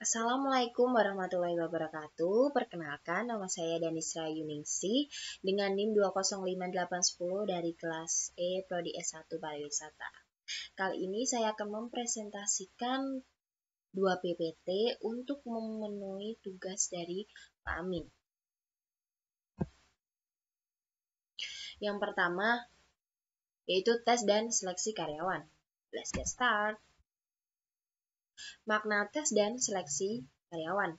Assalamualaikum warahmatullahi wabarakatuh. Perkenalkan, nama saya Danisra Yuningsi dengan NIM 2058110 dari kelas E Prodi S1 Pariwisata. Kali ini saya akan mempresentasikan 2 PPT untuk memenuhi tugas dari Pak Amin. Yang pertama yaitu tes dan seleksi karyawan. Let's get start. Makna tes dan seleksi karyawan.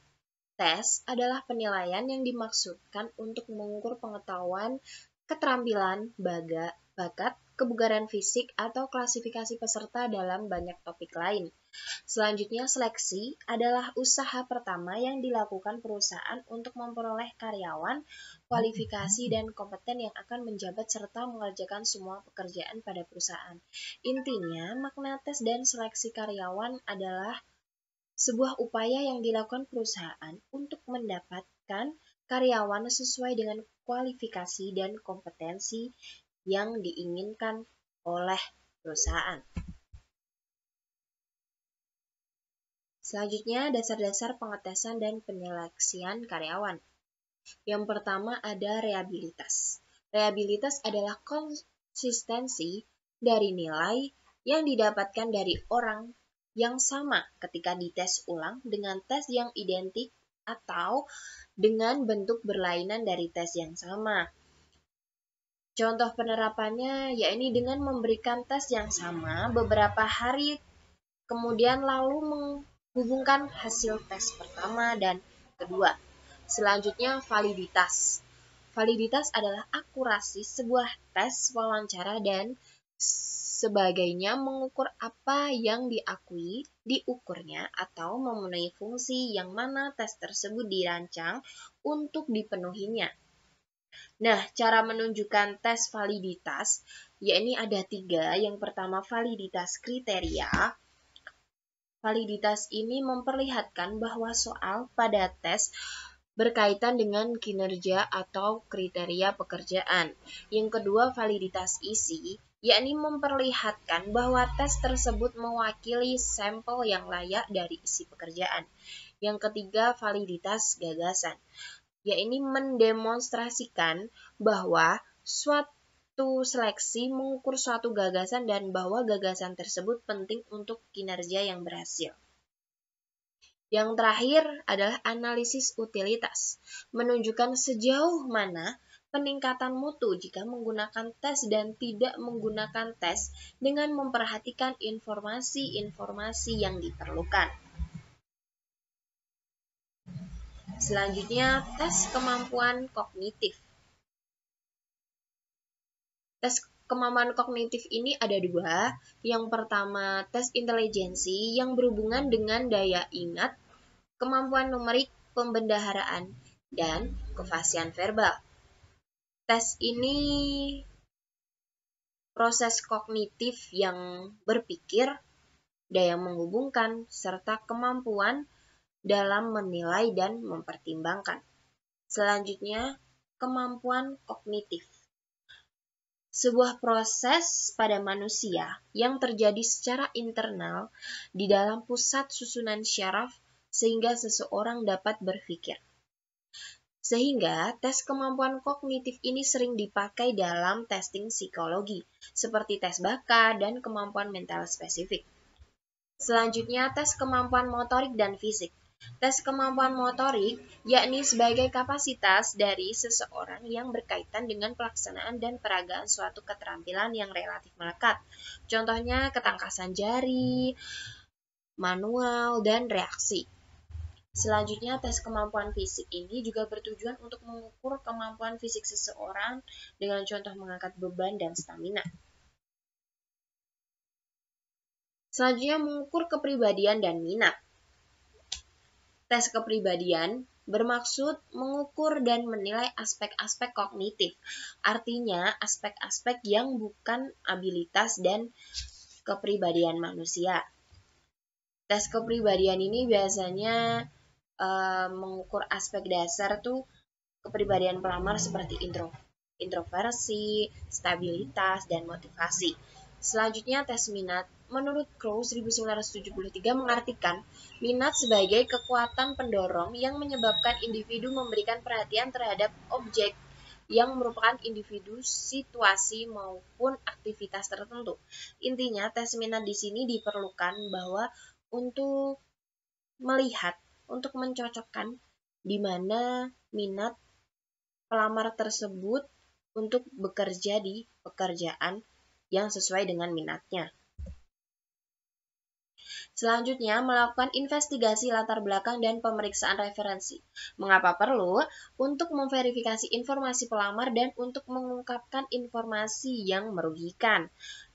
Tes adalah penilaian yang dimaksudkan untuk mengukur pengetahuan, keterampilan, bakat, kebugaran fisik, atau klasifikasi peserta dalam banyak topik lain. Selanjutnya, seleksi adalah usaha pertama yang dilakukan perusahaan untuk memperoleh karyawan, kualifikasi, dan kompeten yang akan menjabat serta mengerjakan semua pekerjaan pada perusahaan. Intinya, makna tes dan seleksi karyawan adalah sebuah upaya yang dilakukan perusahaan untuk mendapatkan karyawan sesuai dengan kualifikasi dan kompetensi yang diinginkan oleh perusahaan. Selanjutnya, dasar-dasar pengetesan dan penyeleksian karyawan. Yang pertama ada rehabilitas. Rehabilitas adalah konsistensi dari nilai yang didapatkan dari orang yang sama ketika dites ulang dengan tes yang identik atau dengan bentuk berlainan dari tes yang sama. Contoh penerapannya yakni dengan memberikan tes yang sama beberapa hari kemudian lalu menghubungkan hasil tes pertama dan kedua. Selanjutnya validitas. Validitas adalah akurasi sebuah tes, wawancara, dan sebagainya mengukur apa yang diukurnya atau memenuhi fungsi yang mana tes tersebut dirancang untuk dipenuhinya. Nah, cara menunjukkan tes validitas, yakni ada 3. Yang pertama, validitas kriteria. Validitas ini memperlihatkan bahwa soal pada tes berkaitan dengan kinerja atau kriteria pekerjaan. Yang kedua, validitas isi, yakni memperlihatkan bahwa tes tersebut mewakili sampel yang layak dari isi pekerjaan. Yang ketiga, validitas gagasan, yakni mendemonstrasikan bahwa suatu seleksi mengukur suatu gagasan dan bahwa gagasan tersebut penting untuk kinerja yang berhasil. Yang terakhir adalah analisis utilitas, menunjukkan sejauh mana peningkatan mutu jika menggunakan tes dan tidak menggunakan tes dengan memperhatikan informasi-informasi yang diperlukan. Selanjutnya, tes kemampuan kognitif. Tes kemampuan kognitif ini ada 2. Yang pertama, tes intelijensi yang berhubungan dengan daya ingat, kemampuan numerik, pembendaharaan, dan kefasihan verbal. Tes ini proses kognitif yang berpikir, daya menghubungkan, serta kemampuan dalam menilai dan mempertimbangkan. Selanjutnya, kemampuan kognitif. Sebuah proses pada manusia yang terjadi secara internal di dalam pusat susunan syaraf sehingga seseorang dapat berpikir. Sehingga tes kemampuan kognitif ini sering dipakai dalam testing psikologi, seperti tes bakat dan kemampuan mental spesifik. Selanjutnya, tes kemampuan motorik dan fisik. Tes kemampuan motorik yakni sebagai kapasitas dari seseorang yang berkaitan dengan pelaksanaan dan peragaan suatu keterampilan yang relatif melekat. Contohnya ketangkasan jari, manual, dan reaksi. Selanjutnya, tes kemampuan fisik ini juga bertujuan untuk mengukur kemampuan fisik seseorang dengan contoh mengangkat beban dan stamina. Selanjutnya, mengukur kepribadian dan minat. Tes kepribadian bermaksud mengukur dan menilai aspek-aspek kognitif, artinya aspek-aspek yang bukan abilitas dan kepribadian manusia. Tes kepribadian ini biasanya mengukur aspek dasar tuh kepribadian pelamar seperti introversi, stabilitas, dan motivasi. Selanjutnya, tes minat. Menurut Crow 1973 mengartikan minat sebagai kekuatan pendorong yang menyebabkan individu memberikan perhatian terhadap objek yang merupakan individu, situasi, maupun aktivitas tertentu. Intinya, tes minat di sini diperlukan bahwa untuk melihat, untuk mencocokkan di mana minat pelamar tersebut untuk bekerja di pekerjaan yang sesuai dengan minatnya. Selanjutnya, melakukan investigasi latar belakang dan pemeriksaan referensi. Mengapa perlu? Untuk memverifikasi informasi pelamar dan untuk mengungkapkan informasi yang merugikan.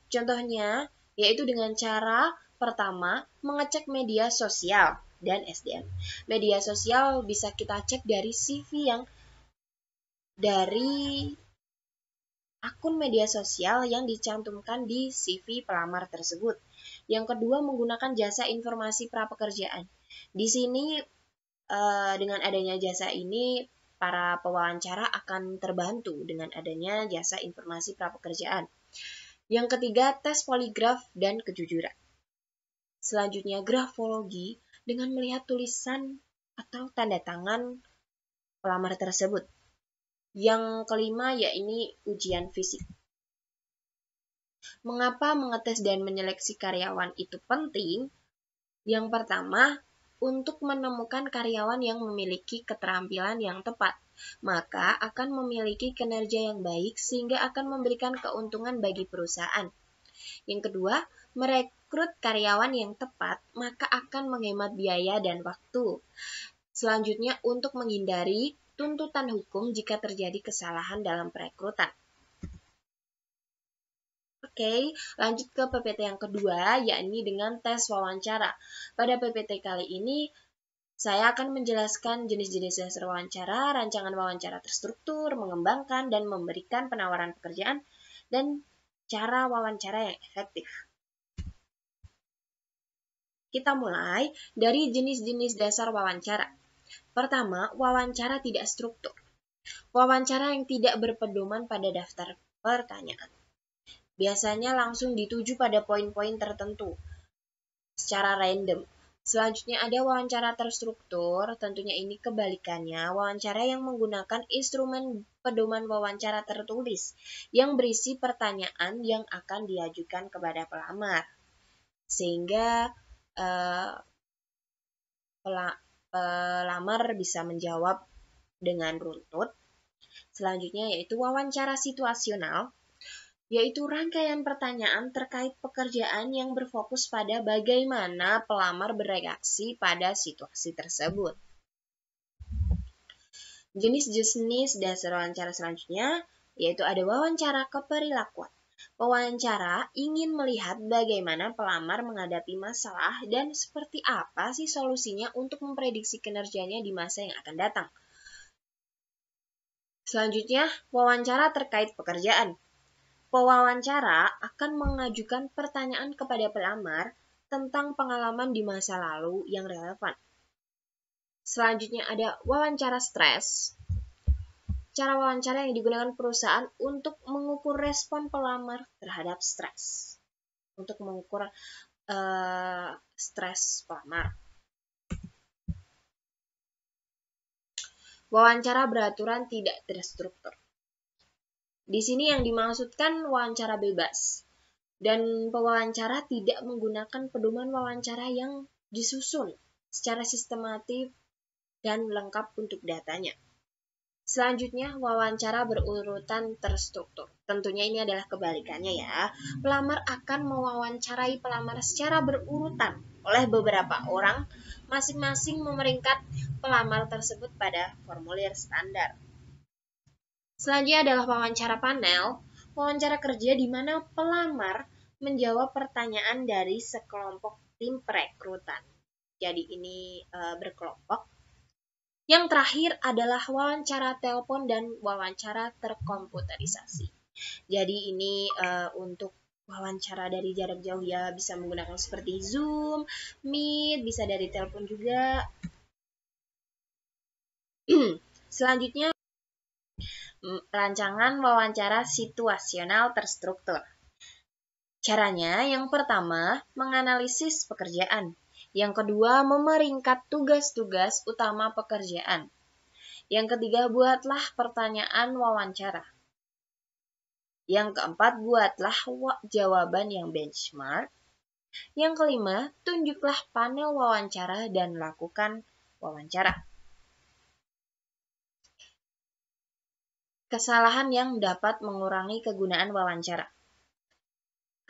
Contohnya, yaitu dengan cara pertama, mengecek media sosial dan SDM. Media sosial bisa kita cek dari CV dari akun media sosial yang dicantumkan di CV pelamar tersebut. Yang kedua, menggunakan jasa informasi prapekerjaan. Di sini dengan adanya jasa ini, para pewawancara akan terbantu dengan adanya jasa informasi prapekerjaan. Yang ketiga, tes poligraf dan kejujuran. Selanjutnya, grafologi dengan melihat tulisan atau tanda tangan pelamar tersebut. Yang kelima, yaitu ujian fisik. Mengapa mengetes dan menyeleksi karyawan itu penting? Yang pertama, untuk menemukan karyawan yang memiliki keterampilan yang tepat, maka akan memiliki kinerja yang baik sehingga akan memberikan keuntungan bagi perusahaan. Yang kedua, merekrut karyawan yang tepat, maka akan menghemat biaya dan waktu. Selanjutnya, untuk menghindari tuntutan hukum jika terjadi kesalahan dalam perekrutan. Oke, lanjut ke PPT yang kedua, yakni dengan tes wawancara. Pada PPT kali ini, saya akan menjelaskan jenis-jenis dasar wawancara, rancangan wawancara terstruktur, mengembangkan, dan memberikan penawaran pekerjaan, dan cara wawancara yang efektif. Kita mulai dari jenis-jenis dasar wawancara. Pertama, wawancara tidak struktur. Wawancara yang tidak berpedoman pada daftar pertanyaan. Biasanya langsung dituju pada poin-poin tertentu secara random. Selanjutnya ada wawancara terstruktur, tentunya ini kebalikannya, wawancara yang menggunakan instrumen pedoman wawancara tertulis yang berisi pertanyaan yang akan diajukan kepada pelamar. Sehingga pelamar bisa menjawab dengan runtut. Selanjutnya yaitu wawancara situasional, yaitu rangkaian pertanyaan terkait pekerjaan yang berfokus pada bagaimana pelamar bereaksi pada situasi tersebut. Jenis-jenis dasar wawancara selanjutnya, yaitu ada wawancara keperilakuan. Pewawancara ingin melihat bagaimana pelamar menghadapi masalah dan seperti apa sih solusinya untuk memprediksi kinerjanya di masa yang akan datang. Selanjutnya, wawancara terkait pekerjaan. Pewawancara akan mengajukan pertanyaan kepada pelamar tentang pengalaman di masa lalu yang relevan. Selanjutnya ada wawancara stres. Cara wawancara yang digunakan perusahaan untuk mengukur respon pelamar terhadap stres. Untuk mengukur stres pelamar. Wawancara beraturan tidak terstruktur. Di sini yang dimaksudkan wawancara bebas. Dan pewawancara tidak menggunakan pedoman wawancara yang disusun secara sistematis dan lengkap untuk datanya. Selanjutnya, wawancara berurutan terstruktur. Tentunya ini adalah kebalikannya ya. Pelamar akan mewawancarai pelamar secara berurutan oleh beberapa orang, masing-masing memeringkat pelamar tersebut pada formulir standar. Selanjutnya adalah wawancara panel. Wawancara kerja di mana pelamar menjawab pertanyaan dari sekelompok tim perekrutan. Jadi ini berkelompok. Yang terakhir adalah wawancara telepon dan wawancara terkomputerisasi. Jadi ini untuk wawancara dari jarak jauh ya, bisa menggunakan seperti Zoom, Meet, bisa dari telepon juga. Selanjutnya, rancangan wawancara situasional terstruktur. Caranya, yang pertama, menganalisis pekerjaan. Yang kedua, memeringkat tugas-tugas utama pekerjaan. Yang ketiga, buatlah pertanyaan wawancara. Yang keempat, buatlah jawaban yang benchmark. Yang kelima, tunjuklah panel wawancara dan lakukan wawancara. Kesalahan yang dapat mengurangi kegunaan wawancara.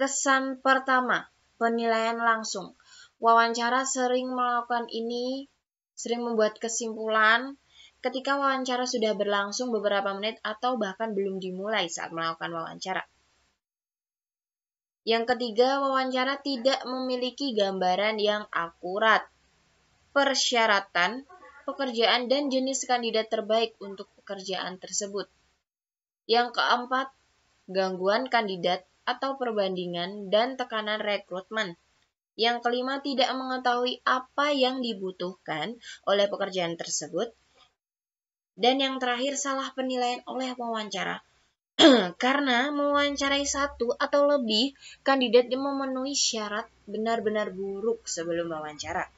Kesan pertama, penilaian langsung. Wawancara sering melakukan ini, sering membuat kesimpulan ketika wawancara sudah berlangsung beberapa menit atau bahkan belum dimulai saat melakukan wawancara. Yang ketiga, wawancara tidak memiliki gambaran yang akurat. Persyaratan, pekerjaan, dan jenis kandidat terbaik untuk pekerjaan tersebut. Yang keempat, gangguan kandidat atau perbandingan dan tekanan rekrutmen. Yang kelima, tidak mengetahui apa yang dibutuhkan oleh pekerjaan tersebut. Dan yang terakhir, salah penilaian oleh wawancara. Karena mewawancarai satu atau lebih kandidat yang memenuhi syarat benar-benar buruk sebelum wawancara.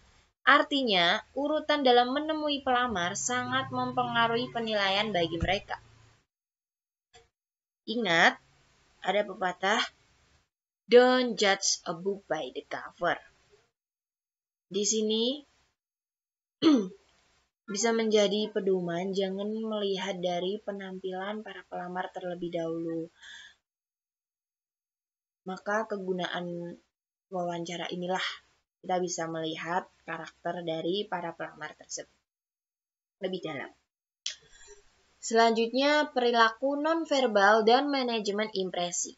Artinya, urutan dalam menemui pelamar sangat mempengaruhi penilaian bagi mereka. Ingat, ada pepatah, don't judge a book by the cover. Di sini bisa menjadi pedoman, jangan melihat dari penampilan para pelamar terlebih dahulu. Maka kegunaan wawancara inilah kita bisa melihat karakter dari para pelamar tersebut lebih dalam. Selanjutnya, perilaku nonverbal dan manajemen impresi.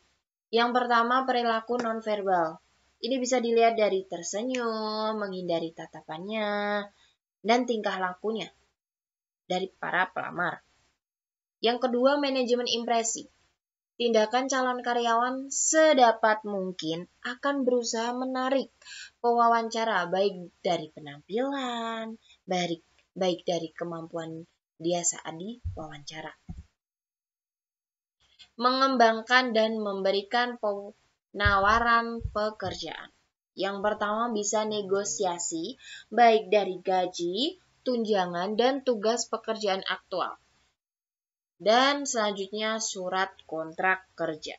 Yang pertama, perilaku nonverbal. Ini bisa dilihat dari tersenyum, menghindari tatapannya, dan tingkah lakunya dari para pelamar. Yang kedua, manajemen impresi. Tindakan calon karyawan sedapat mungkin akan berusaha menarik pewawancara baik dari penampilan, baik dari kemampuan dia saat diwawancara. Mengembangkan dan memberikan penawaran pekerjaan. Yang pertama, bisa negosiasi baik dari gaji, tunjangan, dan tugas pekerjaan aktual. Dan selanjutnya surat kontrak kerja.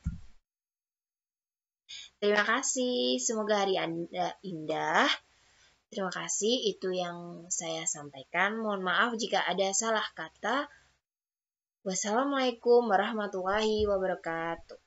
Terima kasih, semoga hari Anda indah. Terima kasih, itu yang saya sampaikan. Mohon maaf jika ada salah kata. Wassalamualaikum warahmatullahi wabarakatuh.